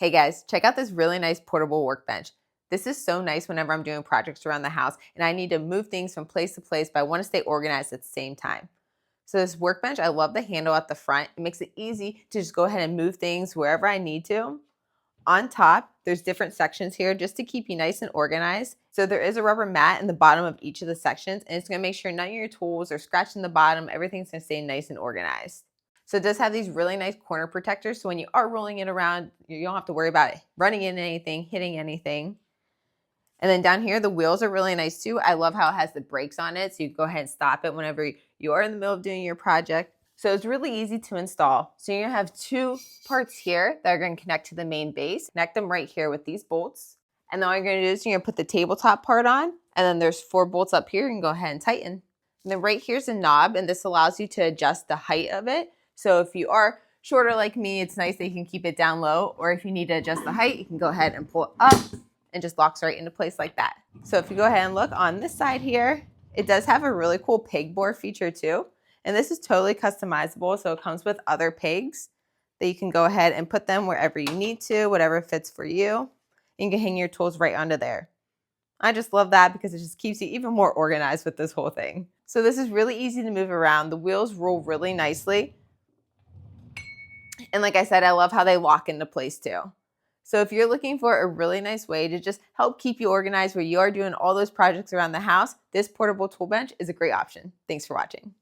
Hey guys, check out this really nice portable workbench. This is so nice whenever I'm doing projects around the house and I need to move things from place to place, but I want to stay organized at the same time. So this workbench, I love the handle at the front. It makes it easy to just go ahead and move things wherever I need to. On top, there's different sections here just to keep you nice and organized. So there is a rubber mat in the bottom of each of the sections, and it's going to make sure none of your tools are scratching the bottom. Everything's going to stay nice and organized. So it does have these really nice corner protectors, so when you are rolling it around, you don't have to worry about it running into anything, hitting anything. And then down here, the wheels are really nice too. I love how it has the brakes on it, so you can go ahead and stop it whenever you are in the middle of doing your project. So it's really easy to install. So you're gonna have two parts here that are gonna connect to the main base. Connect them right here with these bolts. And then all you're gonna do is you're gonna put the tabletop part on, and then there's 4 bolts up here. You can go ahead and tighten. And then right here's a knob, and this allows you to adjust the height of it. So if you are shorter like me, it's nice that you can keep it down low, or if you need to adjust the height, you can go ahead and pull it up and just locks right into place like that. So if you go ahead and look on this side here, it does have a really cool pegboard feature too. And this is totally customizable, so it comes with other pegs that you can go ahead and put them wherever you need to, whatever fits for you. And you can hang your tools right onto there. I just love that because it just keeps you even more organized with this whole thing. So this is really easy to move around. The wheels roll really nicely. And like I said, I love how they lock into place too. So if you're looking for a really nice way to just help keep you organized where you are doing all those projects around the house, this portable tool bench is a great option. Thanks for watching.